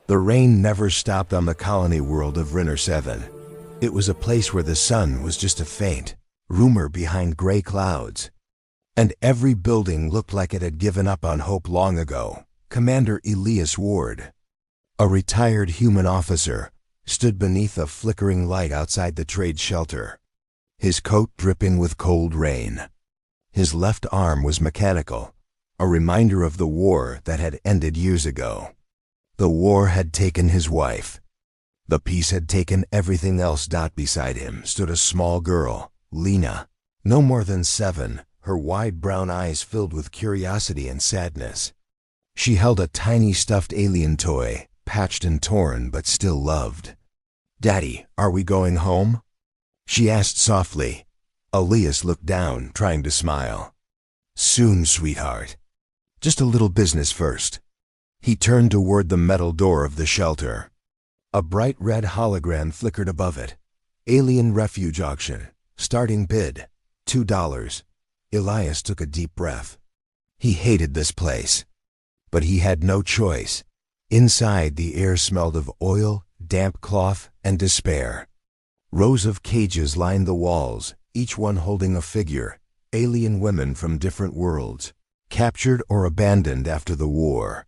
The rain never stopped on the colony world of Rinner 7. It was a place where the sun was just a faint rumor behind gray clouds. And every building looked like it had given up on hope long ago. Commander Elias Ward, a retired human officer, stood beneath a flickering light outside the trade shelter, his coat dripping with cold rain. His left arm was mechanical, a reminder of the war that had ended years ago. The war had taken his wife. The peace had taken everything else. Beside him stood a small girl, Lena, no more than 7, her wide brown eyes filled with curiosity and sadness. She held a tiny stuffed alien toy, patched and torn but still loved. "Daddy, are we going home?" she asked softly. Elias looked down, trying to smile. "Soon, sweetheart. Just a little business first." He turned toward the metal door of the shelter. A bright red hologram flickered above it. "Alien Refuge Auction. Starting bid, $2. Elias took a deep breath. He hated this place. But he had no choice. Inside, the air smelled of oil, damp cloth, and despair. Rows of cages lined the walls, each one holding a figure, alien women from different worlds, captured or abandoned after the war.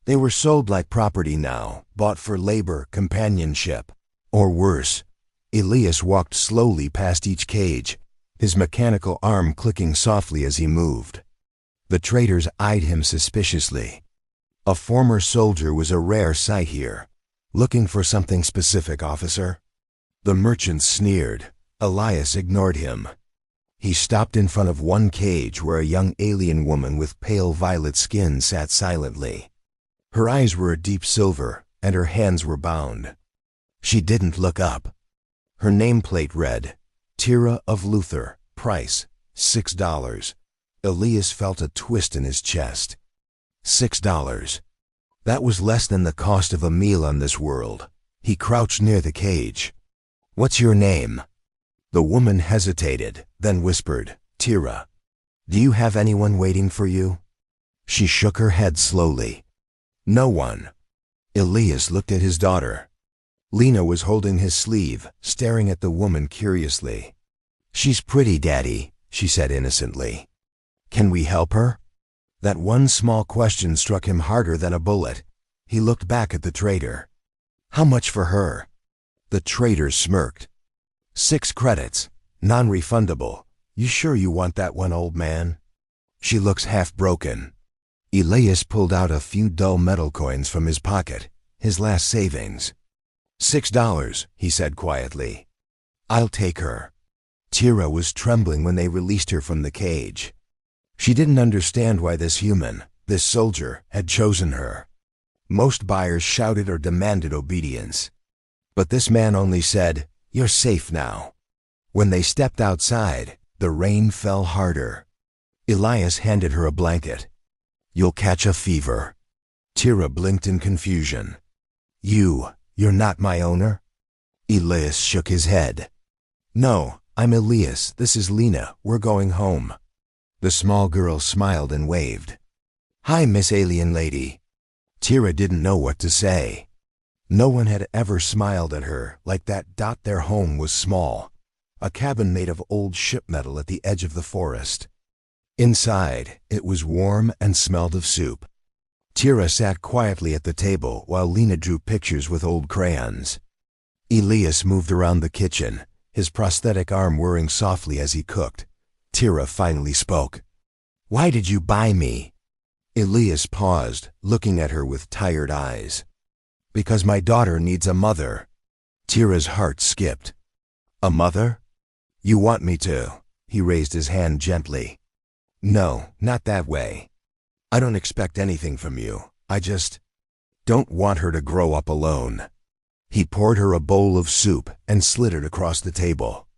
They were sold like property now, bought for labor, companionship, or worse. Elias walked slowly past each cage, his mechanical arm clicking softly as he moved. The traders eyed him suspiciously. A former soldier was a rare sight here. "Looking for something specific, officer?" The merchant sneered. Elias ignored him. He stopped in front of one cage where a young alien woman with pale violet skin sat silently. Her eyes were a deep silver, and her hands were bound. She didn't look up. Her nameplate read, "Tira of Luther, price, $6. Elias felt a twist in his chest. $6. That was less than the cost of a meal on this world. He crouched near the cage. "What's your name?" The woman hesitated, then whispered, "Tira. Do you have anyone waiting for you?" She shook her head slowly. "No one." Elias looked at his daughter. Lena was holding his sleeve, staring at the woman curiously. "She's pretty, Daddy," she said innocently. "Can we help her?" That one small question struck him harder than a bullet. He looked back at the trader. "How much for her?" The trader smirked. 6 credits, non-refundable. You sure you want that one, old man? She looks half broken." Elias pulled out a few dull metal coins from his pocket, his last savings. $6, he said quietly. "I'll take her." Tira was trembling when they released her from the cage. She didn't understand why this human, this soldier, had chosen her. Most buyers shouted or demanded obedience. But this man only said, "You're safe now." When they stepped outside, the rain fell harder. Elias handed her a blanket. "You'll catch a fever." Tira blinked in confusion. You're not my owner?" Elias shook his head. "No, I'm Elias. This is Lena. We're going home." The small girl smiled and waved. "Hi, Miss Alien Lady." Tira didn't know what to say. No one had ever smiled at her like that. Their home was small, a cabin made of old ship metal at the edge of the forest. Inside, it was warm and smelled of soup. Tira sat quietly at the table while Lena drew pictures with old crayons. Elias moved around the kitchen, his prosthetic arm whirring softly as he cooked. Tira finally spoke. "Why did you buy me?" Elias paused, looking at her with tired eyes. "Because my daughter needs a mother." Tira's heart skipped. "A mother? You want me to?" He raised his hand gently. "No, not that way. I don't expect anything from you. I just don't want her to grow up alone." He poured her a bowl of soup and slid it across the table.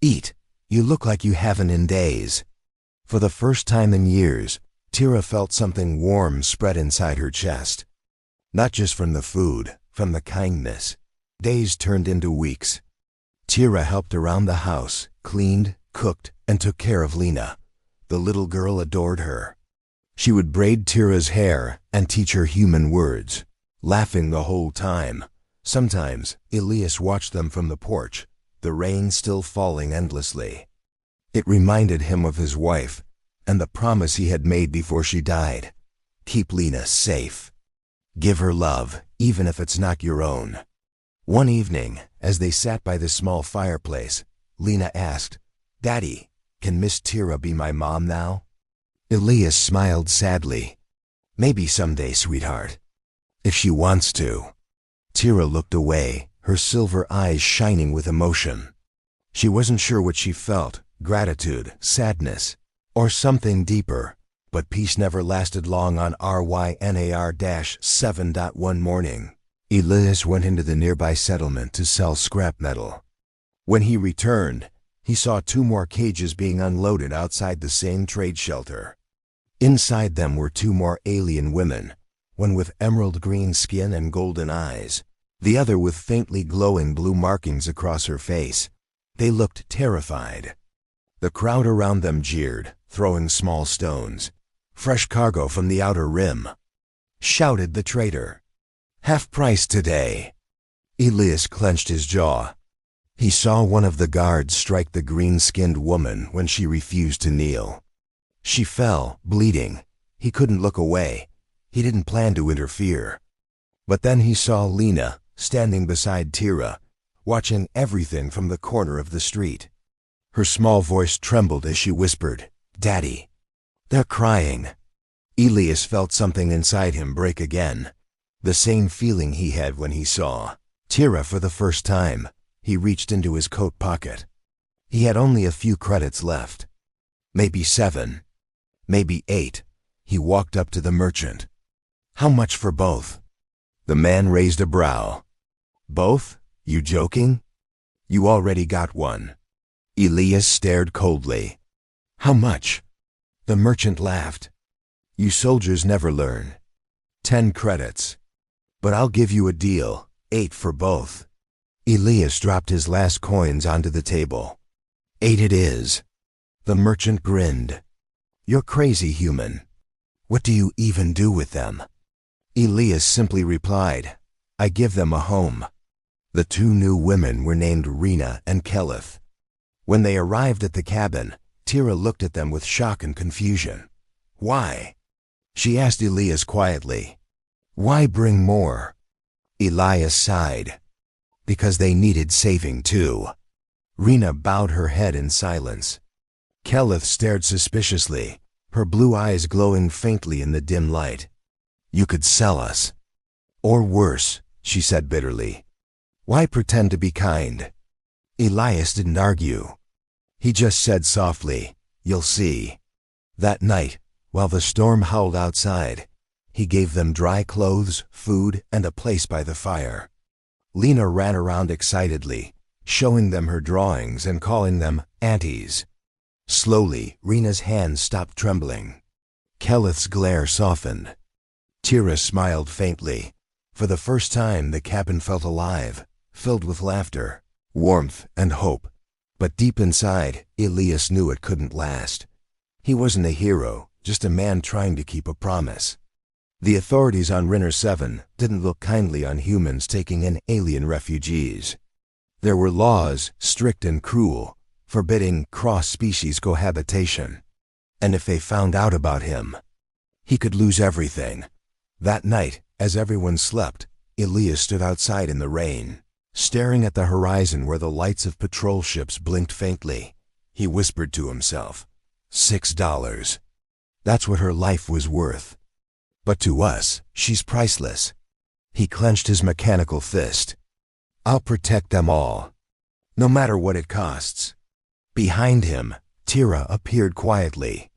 "Eat. You look like you haven't in days." For the first time in years, Tira felt something warm spread inside her chest. Not just from the food, from the kindness. Days turned into weeks. Tira helped around the house, cleaned, cooked, and took care of Lena. The little girl adored her. She would braid Tira's hair and teach her human words. laughing the whole time. Sometimes, Elias watched them from the porch, the rain still falling endlessly. It reminded him of his wife, and the promise he had made before she died. Keep Lena safe. Give her love, even if it's not your own. One evening, as they sat by the small fireplace, Lena asked, "Daddy, can Miss Tira be my mom now?" Elias smiled sadly. "Maybe someday, sweetheart. If she wants to." Tira looked away, her silver eyes shining with emotion. She wasn't sure what she felt, gratitude, sadness, or something deeper, but peace never lasted long on RYNAR-7. One morning, Elias went into the nearby settlement to sell scrap metal. When he returned, he saw 2 more cages being unloaded outside the same trade shelter. Inside them were 2 more alien women, one with emerald green skin and golden eyes, the other with faintly glowing blue markings across her face. They looked terrified. The crowd around them jeered, throwing small stones. "Fresh cargo from the outer rim," shouted the trader. "Half price today." Elias clenched his jaw. He saw one of the guards strike the green-skinned woman when she refused to kneel. She fell, bleeding. He couldn't look away. He didn't plan to interfere. But then he saw Lena, standing beside Tira, watching everything from the corner of the street. Her small voice trembled as she whispered, "Daddy, they're crying." Elias felt something inside him break again, the same feeling he had when he saw Tira for the first time. He reached into his coat pocket. He had only a few credits left. Maybe 7. Maybe 8. He walked up to the merchant. "How much for both?" The man raised a brow. "Both? You joking? You already got one." Elias stared coldly. "How much?" The merchant laughed. "You soldiers never learn. 10 credits. But I'll give you a deal, 8 for both." Elias dropped his last coins onto the table. "8 it is." The merchant grinned. "You're crazy, human. What do you even do with them?" Elias simply replied, "I give them a home." The 2 new women were named Rena and Keleth. When they arrived at the cabin, Tira looked at them with shock and confusion. "Why?" she asked Elias quietly. "Why bring more?" Elias sighed. "Because they needed saving too." Rena bowed her head in silence. Keleth stared suspiciously, her blue eyes glowing faintly in the dim light. "You could sell us." "Or worse," she said bitterly. "Why pretend to be kind?" Elias didn't argue. He just said softly, "You'll see." That night, while the storm howled outside, he gave them dry clothes, food, and a place by the fire. Lena ran around excitedly, showing them her drawings and calling them aunties. Slowly, Rena's hands stopped trembling. Keleth's glare softened. Tira smiled faintly. For the first time, the cabin felt alive, filled with laughter, warmth, and hope. But deep inside, Elias knew it couldn't last. He wasn't a hero, just a man trying to keep a promise. The authorities on Rinner 7 didn't look kindly on humans taking in alien refugees. There were laws, strict and cruel, forbidding cross-species cohabitation. And if they found out about him, he could lose everything. That night, as everyone slept, Elias stood outside in the rain, staring at the horizon where the lights of patrol ships blinked faintly. He whispered to himself, $6. That's what her life was worth. But to us, she's priceless. He clenched his mechanical fist. I'll protect them all, no matter what it costs. Behind him, Tira appeared quietly.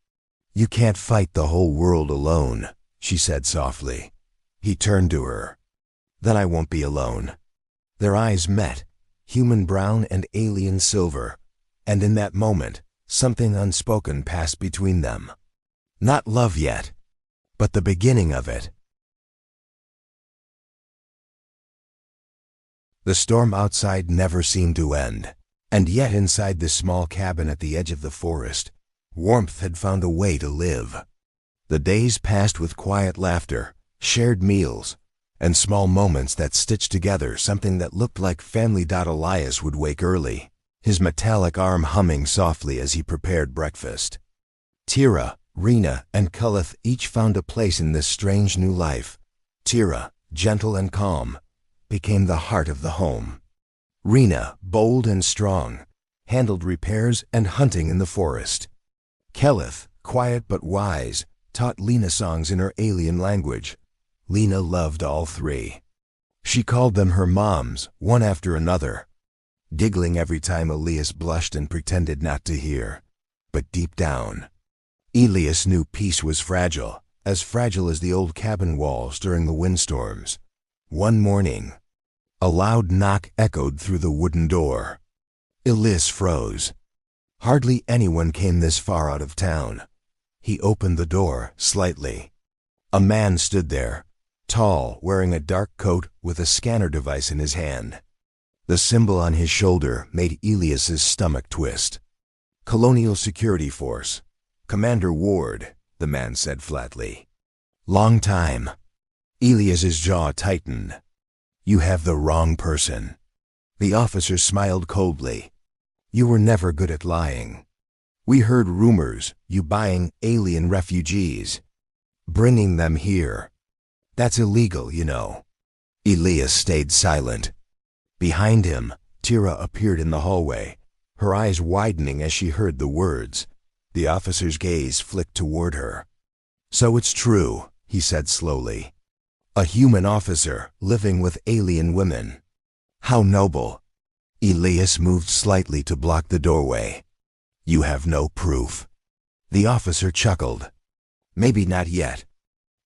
You can't fight the whole world alone, she said softly. He turned to her. Then I won't be alone. Their eyes met, human brown and alien silver, and in that moment, something unspoken passed between them. Not love yet, but the beginning of it. The storm outside never seemed to end, and yet inside this small cabin at the edge of the forest, warmth had found a way to live. The days passed with quiet laughter, shared meals, and small moments that stitched together something that looked like family. Elias would wake early, his metallic arm humming softly as he prepared breakfast. Tira, Rena, and Cullith each found a place in this strange new life. Tira, gentle and calm, became the heart of the home. Rena, bold and strong, handled repairs and hunting in the forest. Cullith, quiet but wise, taught Lena songs in her alien language. Lena loved all three. She called them her moms, one after another, giggling every time Elias blushed and pretended not to hear. But deep down, Elias knew peace was fragile as the old cabin walls during the windstorms. One morning, a loud knock echoed through the wooden door. Elias froze. Hardly anyone came this far out of town. He opened the door slightly. A man stood there, tall, wearing a dark coat with a scanner device in his hand. The symbol on his shoulder made Elias's stomach twist. Colonial Security Force. Commander Ward, the man said flatly. Long time. Elias's jaw tightened. You have the wrong person. The officer smiled coldly. You were never good at lying. We heard rumors, you buying alien refugees, bringing them here. That's illegal, you know. Elias stayed silent. Behind him, Tira appeared in the hallway, her eyes widening as she heard the words. The officer's gaze flicked toward her. So it's true, he said slowly. A human officer living with alien women. How noble. Elias moved slightly to block the doorway. You have no proof. The officer chuckled. Maybe not yet.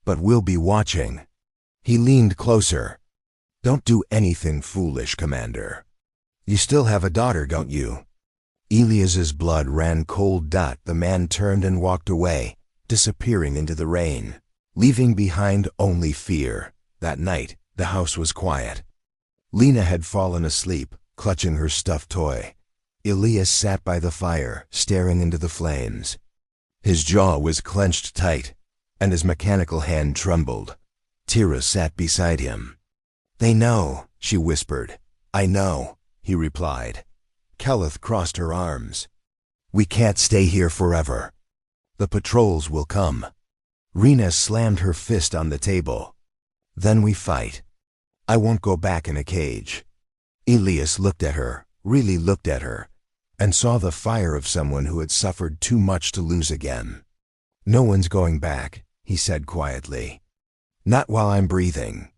But we'll be watching. He leaned closer. Don't do anything foolish, Commander. You still have a daughter, don't you? Elias's blood ran cold. The man turned and walked away, disappearing into the rain, leaving behind only fear. That night, the house was quiet. Lena had fallen asleep, clutching her stuffed toy. Elias sat by the fire, staring into the flames. His jaw was clenched tight, and his mechanical hand trembled. Tira sat beside him. They know, she whispered. I know, he replied. Cullith crossed her arms. We can't stay here forever. The patrols will come. Rena slammed her fist on the table. Then we fight. I won't go back in a cage. Elias looked at her, really looked at her, and saw the fire of someone who had suffered too much to lose again. No one's going back, he said quietly. Not while I'm breathing.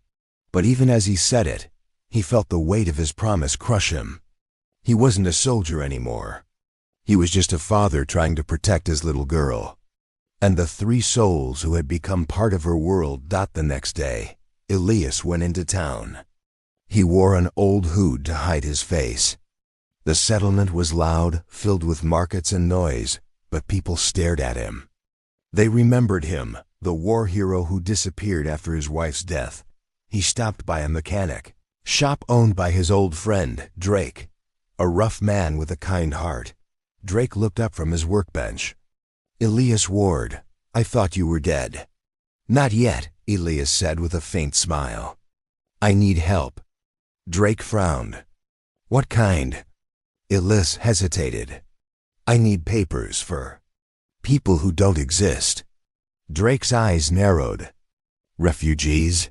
But even as he said it, he felt the weight of his promise crush him. He wasn't a soldier anymore. He was just a father trying to protect his little girl. And the three souls who had become part of her world. The next day, Elias went into town. He wore an old hood to hide his face. The settlement was loud, filled with markets and noise, but people stared at him. They remembered him, the war hero who disappeared after his wife's death. He stopped by a mechanic shop owned by his old friend, Drake, a rough man with a kind heart. Drake looked up from his workbench. Elias Ward, I thought you were dead. Not yet, Elias said with a faint smile. I need help. Drake frowned. What kind? Elias hesitated. I need papers for people who don't exist. Drake's eyes narrowed. Refugees?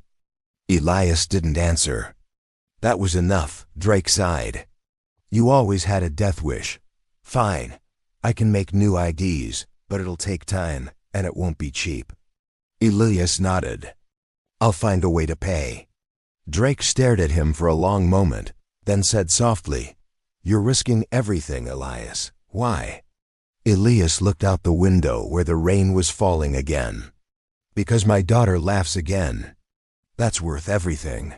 Elias didn't answer. That was enough, Drake sighed. You always had a death wish. Fine, I can make new IDs, but it'll take time, and it won't be cheap. Elias nodded. I'll find a way to pay. Drake stared at him for a long moment, then said softly, You're risking everything, Elias. Why? Elias looked out the window where the rain was falling again. Because my daughter laughs again. That's worth everything.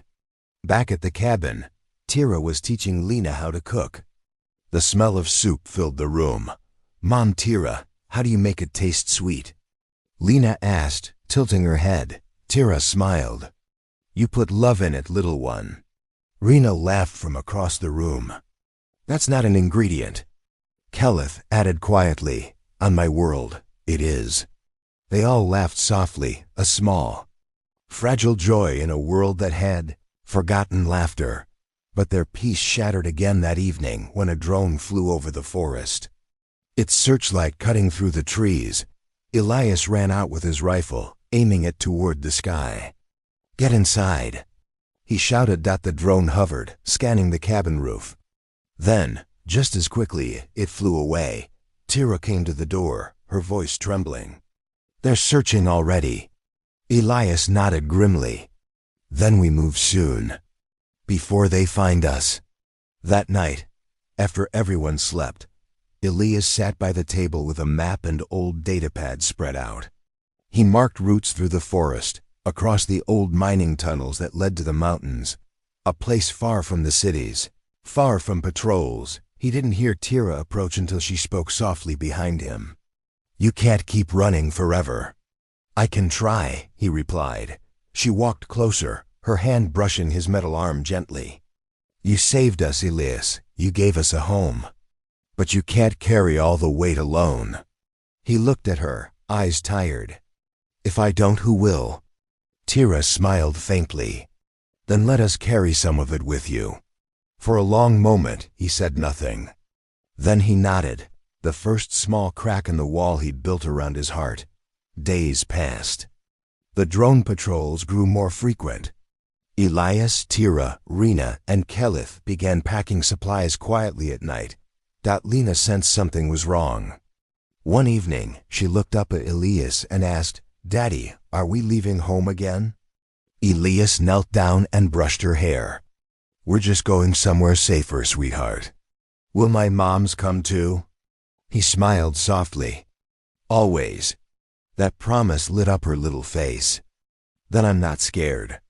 Back at the cabin, Tira was teaching Lena how to cook. The smell of soup filled the room. Mom, Tira, how do you make it taste sweet? Lena asked, tilting her head. Tira smiled. You put love in it, little one. Rena laughed from across the room. That's not an ingredient. Cullith added quietly, On my world, it is. They all laughed softly, a small, fragile joy in a world that had forgotten laughter. But their peace shattered again that evening when a drone flew over the forest. Its searchlight cutting through the trees. Elias ran out with his rifle, aiming it toward the sky. "Get inside," he shouted. The drone hovered, scanning the cabin roof. Then, just as quickly, it flew away. Tira came to the door, her voice trembling. "They're searching already." Elias nodded grimly. "Then we move soon. Before they find us." That night, after everyone slept, Elias sat by the table with a map and old datapad spread out. He marked routes through the forest, across the old mining tunnels that led to the mountains, a place far from the cities, far from patrols. He didn't hear Tira approach until she spoke softly behind him. "You can't keep running forever." "I can try," he replied. She walked closer, her hand brushing his metal arm gently. "You saved us, Elias. You gave us a home. But you can't carry all the weight alone." He looked at her, eyes tired. "If I don't, who will?" Tira smiled faintly. "Then let us carry some of it with you." For a long moment, he said nothing. Then he nodded, the first small crack in the wall he'd built around his heart. Days passed. The drone patrols grew more frequent. Elias, Tira, Rena, and Kelith began packing supplies quietly at night. Lena sensed something was wrong. One evening, she looked up at Elias and asked, "Daddy, are we leaving home again?" Elias knelt down and brushed her hair. "We're just going somewhere safer, sweetheart." "Will my moms come too?" He smiled softly. "Always." That promise lit up her little face. "Then I'm not scared."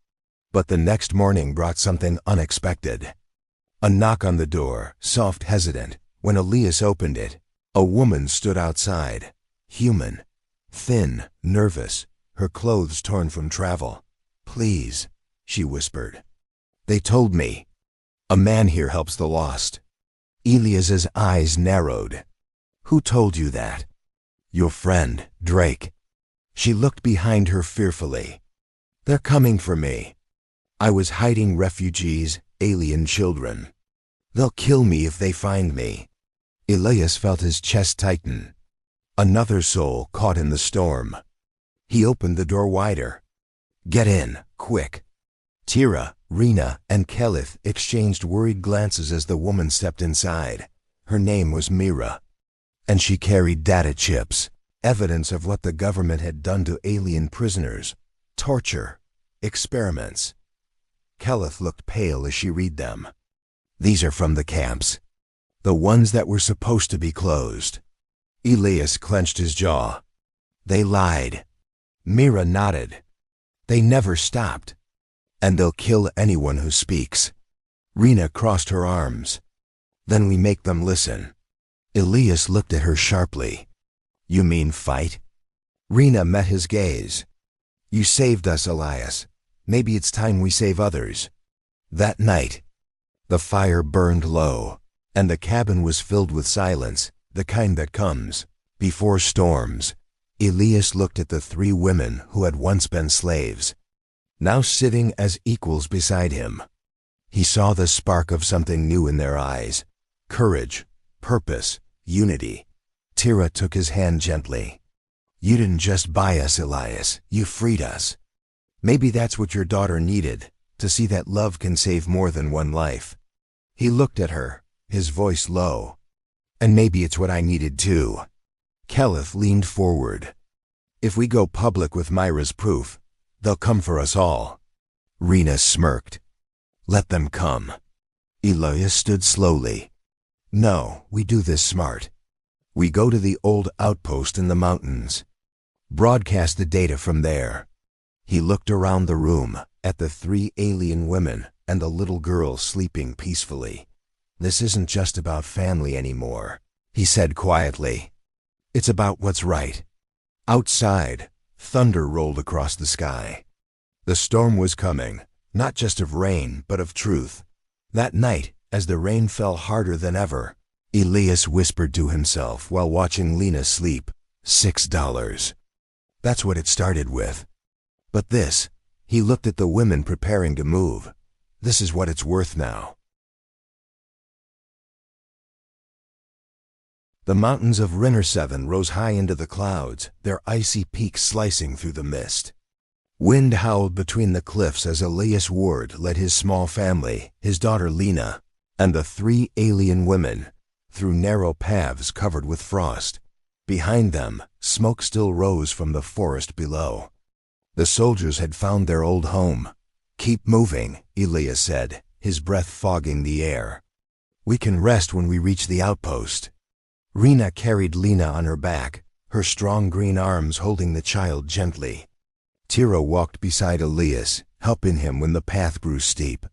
But the next morning brought something unexpected. A knock on the door, soft, hesitant. When Elias opened it, a woman stood outside. Human, thin, nervous, her clothes torn from travel. "Please," she whispered. "They told me. A man here helps the lost." Elias's eyes narrowed. "Who told you that?" "Your friend, Drake." She looked behind her fearfully. "They're coming for me. I was hiding refugees, alien children. They'll kill me if they find me." Elias felt his chest tighten. Another soul caught in the storm. He opened the door wider. "Get in, quick." Tira, Rena, and Kelith exchanged worried glances as the woman stepped inside. Her name was Mira, and she carried data chips, evidence of what the government had done to alien prisoners, torture, experiments. Kelith looked pale as she read them. "These are from the camps. The ones that were supposed to be closed." Elias clenched his jaw. "They lied." Mira nodded. "They never stopped. And they'll kill anyone who speaks." Rena crossed her arms. "Then we make them listen." Elias looked at her sharply. "You mean fight?" Rena met his gaze. "You saved us, Elias. Maybe it's time we save others." That night, the fire burned low, and the cabin was filled with silence, the kind that comes before storms. Elias looked at the three women who had once been slaves, now sitting as equals beside him. He saw the spark of something new in their eyes: courage, purpose, unity. Tira took his hand gently. "You didn't just buy us, Elias. You freed us. Maybe that's what your daughter needed, to see that love can save more than one life." He looked at her, his voice low. "And maybe it's what I needed too." Kelith leaned forward. "If we go public with Myra's proof, they'll come for us all." Rena smirked. "Let them come." Elias stood slowly. "No, we do this smart. We go to the old outpost in the mountains. Broadcast the data from there." He looked around the room, at the three alien women and the little girl sleeping peacefully. "This isn't just about family anymore," he said quietly. "It's about what's right." Outside, thunder rolled across the sky. The storm was coming, not just of rain, but of truth. That night, as the rain fell harder than ever, Elias whispered to himself while watching Lena sleep, $6. That's what it started with. But this, He looked at the women preparing to move. This is what it's worth now. The mountains of Rinner 7 rose high into the clouds, their icy peaks slicing through the mist. Wind howled between the cliffs as Elias Ward led his small family, his daughter Lena, and the 3 alien women, through narrow paths covered with frost. Behind them, smoke still rose from the forest below. The soldiers had found their old home. "Keep moving," Elias said, his breath fogging the air. "We can rest when we reach the outpost." Rena carried Lena on her back, her strong green arms holding the child gently. Tira walked beside Elias, helping him when the path grew steep.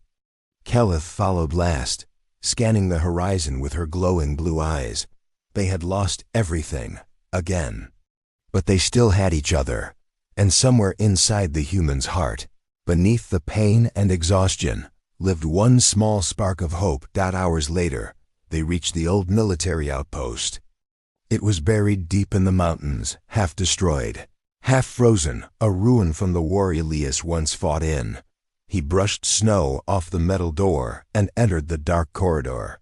Kelith followed last, scanning the horizon with her glowing blue eyes. They had lost everything, again. But they still had each other, and somewhere inside the human's heart, beneath the pain and exhaustion, lived one small spark of hope. Hours later, they reached the old military outpost. It was buried deep in the mountains, half destroyed, half frozen, a ruin from the war Elias once fought in. He brushed snow off the metal door and entered the dark corridor.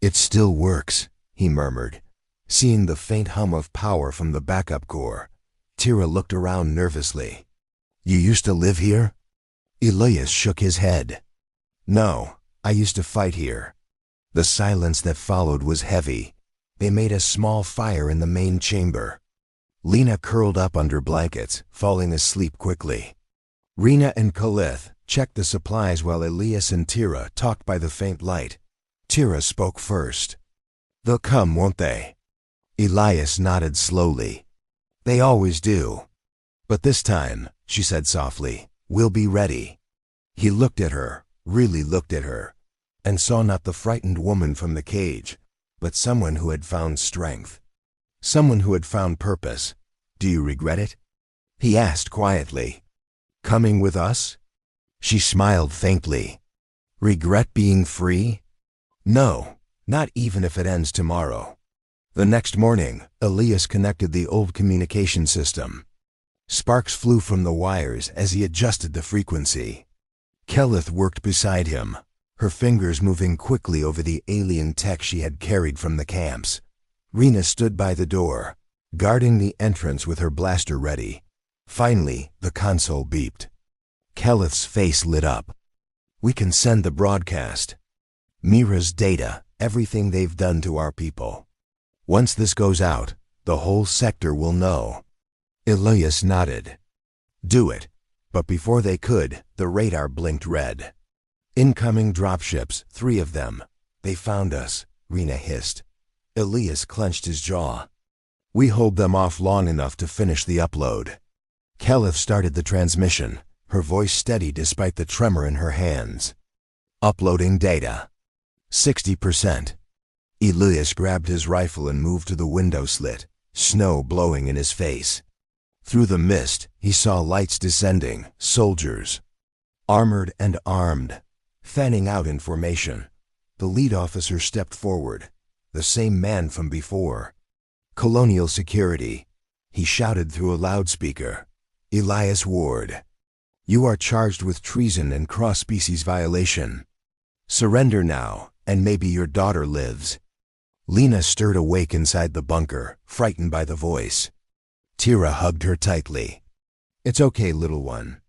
"It still works," he murmured, seeing the faint hum of power from the backup core. Tira looked around nervously. "You used to live here?" Elias shook his head. "No, I used to fight here." The silence that followed was heavy. They made a small fire in the main chamber. Lena curled up under blankets, falling asleep quickly. Rena and Kelith checked the supplies while Elias and Tira talked by the faint light. Tira spoke first. "They'll come, won't they?" Elias nodded slowly. "They always do. But this time," she said softly, "we'll be ready." He looked at her, really looked at her, and saw not the frightened woman from the cage, but someone who had found strength. Someone who had found purpose. "Do you regret it?" he asked quietly. "Coming with us?" She smiled faintly. "Regret being free? No, not even if it ends tomorrow." The next morning, Elias connected the old communication system. Sparks flew from the wires as he adjusted the frequency. Kelith worked beside him, her fingers moving quickly over the alien tech she had carried from the camps. Rena stood by the door, guarding the entrance with her blaster ready. Finally, the console beeped. Kelith's face lit up. "We can send the broadcast. Mira's data, everything they've done to our people. Once this goes out, the whole sector will know." Elias nodded. "Do it." But before they could, the radar blinked red. "Incoming dropships, 3 of them. They found us," Rena hissed. Elias clenched his jaw. "We hold them off long enough to finish the upload." Kelith started the transmission, her voice steady despite the tremor in her hands. "Uploading data. 60%. Elias grabbed his rifle and moved to the window slit, snow blowing in his face. Through the mist, he saw lights descending, soldiers. Armored and armed, fanning out in formation. The lead officer stepped forward, the same man from before. "Colonial security," he shouted through a loudspeaker. "Elias Ward. You are charged with treason and cross-species violation. Surrender now, and maybe your daughter lives." Lena stirred awake inside the bunker, frightened by the voice. Tira hugged her tightly. "It's okay, little one.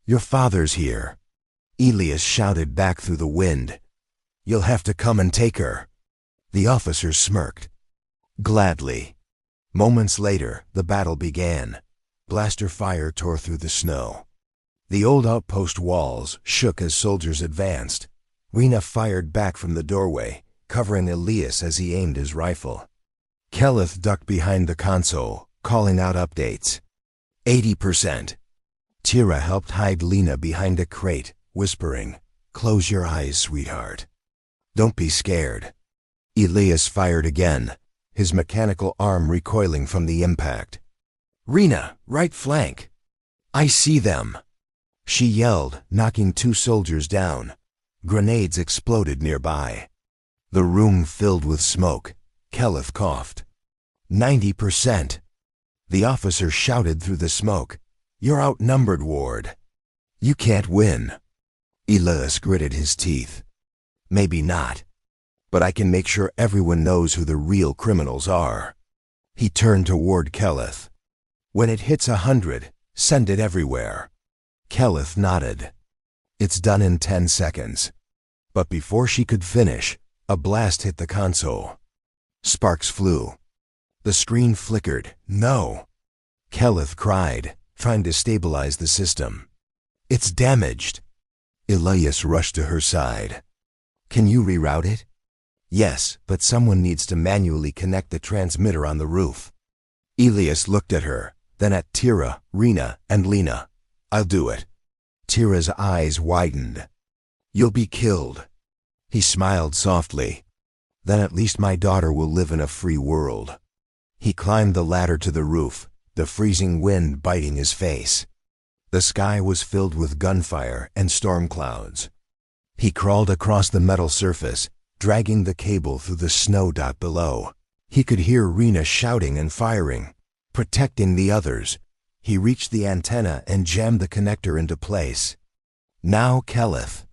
Your father's here." Elias shouted back through the wind. "You'll have to come and take her." The officer smirked. "Gladly." Moments later, the battle began. Blaster fire tore through the snow. The old outpost walls shook as soldiers advanced. Rena fired back from the doorway, covering Elias as he aimed his rifle. Kelith ducked behind the console, calling out updates. 80%. Tira helped hide Lena behind a crate, whispering, "Close your eyes, sweetheart. Don't be scared." Elias fired again, his mechanical arm recoiling from the impact. "Rena, right flank. I see them," she yelled, knocking 2 soldiers down. Grenades exploded nearby. The room filled with smoke. Kelith coughed. 90%. The officer shouted through the smoke, "You're outnumbered, Ward." You can't win. Elias gritted his teeth. Maybe not. But I can make sure everyone knows who the real criminals are. He turned toward Keleth. When it hits 100, send it everywhere. Keleth nodded. It's done in 10 seconds. But before she could finish, a blast hit the console. Sparks flew. The screen flickered. No! Keleth cried, trying to stabilize the system. It's damaged. Elias rushed to her side. Can you reroute it? Yes, but someone needs to manually connect the transmitter on the roof. Elias looked at her, then at Tira, Rena, and Lena. I'll do it. Tira's eyes widened. You'll be killed. He smiled softly. Then at least my daughter will live in a free world. He climbed the ladder to the roof, the freezing wind biting his face. The sky was filled with gunfire and storm clouds. He crawled across the metal surface, dragging the cable through the snow dot below. He could hear Rena shouting and firing, protecting the others. He reached the antenna and jammed the connector into place. Now Keleth.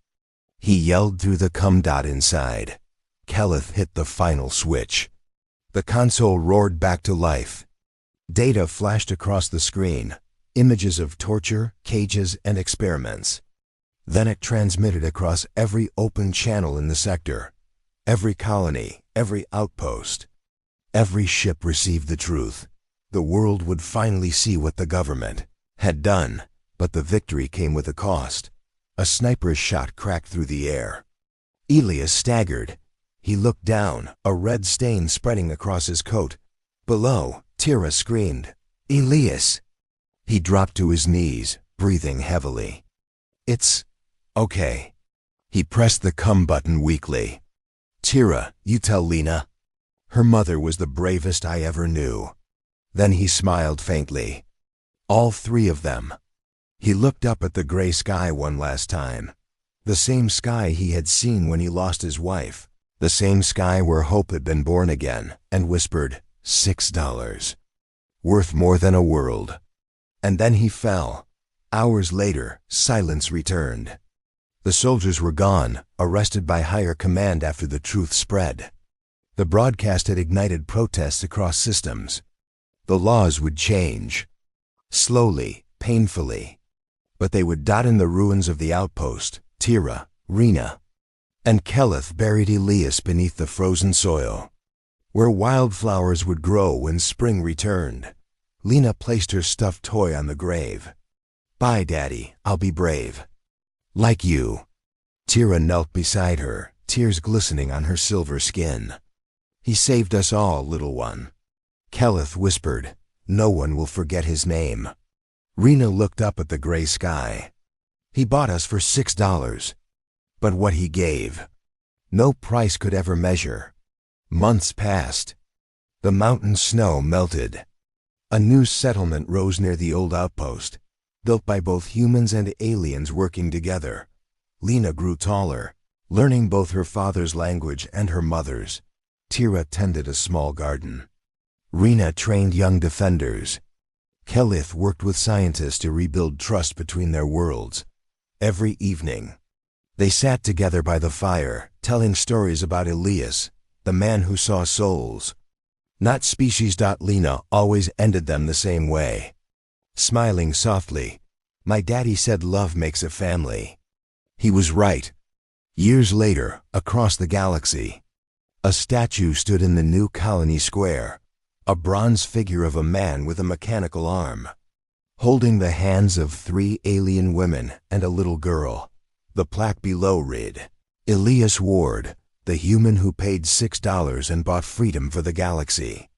He yelled through the cum dot inside. Keleth hit the final switch. The console roared back to life. Data flashed across the screen, images of torture, cages, and experiments. Then it transmitted across every open channel in the sector. Every colony, every outpost. Every ship received the truth. The world would finally see what the government had done, but the victory came with a cost. A sniper's shot cracked through the air. Elias staggered. He looked down, a red stain spreading across his coat. Below, Tira screamed, Elias! He dropped to his knees, breathing heavily. It's okay. He pressed the come button weakly. Tira, you tell Lena. Her mother was the bravest I ever knew. Then he smiled faintly. All three of them. He looked up at the gray sky one last time. The same sky he had seen when he lost his wife. The same sky where hope had been born again, and whispered, $6. Worth more than a world. And then he fell. Hours later, silence returned. The soldiers were gone, arrested by higher command after the truth spread. The broadcast had ignited protests across systems. The laws would change. Slowly, painfully. But they would dot in the ruins of the outpost, Tira, Rena. And Keleth buried Elias beneath the frozen soil. Where wildflowers would grow when spring returned. Lena placed her stuffed toy on the grave. Bye, Daddy, I'll be brave. Like you. Tira knelt beside her, tears glistening on her silver skin. He saved us all, little one. Keleth whispered, no one will forget his name. Rena looked up at the gray sky. He bought us for $6. But what he gave, no price could ever measure. Months passed. The mountain snow melted. A new settlement rose near the old outpost, built by both humans and aliens working together. Lena grew taller, learning both her father's language and her mother's. Tira tended a small garden. Rena trained young defenders. Keleth worked with scientists to rebuild trust between their worlds. Every evening, they sat together by the fire, telling stories about Elias, the man who saw souls. Not species. Lena always ended them the same way. Smiling softly, my daddy said love makes a family. He was right. Years later, across the galaxy, a statue stood in the new colony square, a bronze figure of a man with a mechanical arm, holding the hands of 3 alien women and a little girl. The plaque below read, Elias Ward, the human who paid $6 and bought freedom for the galaxy.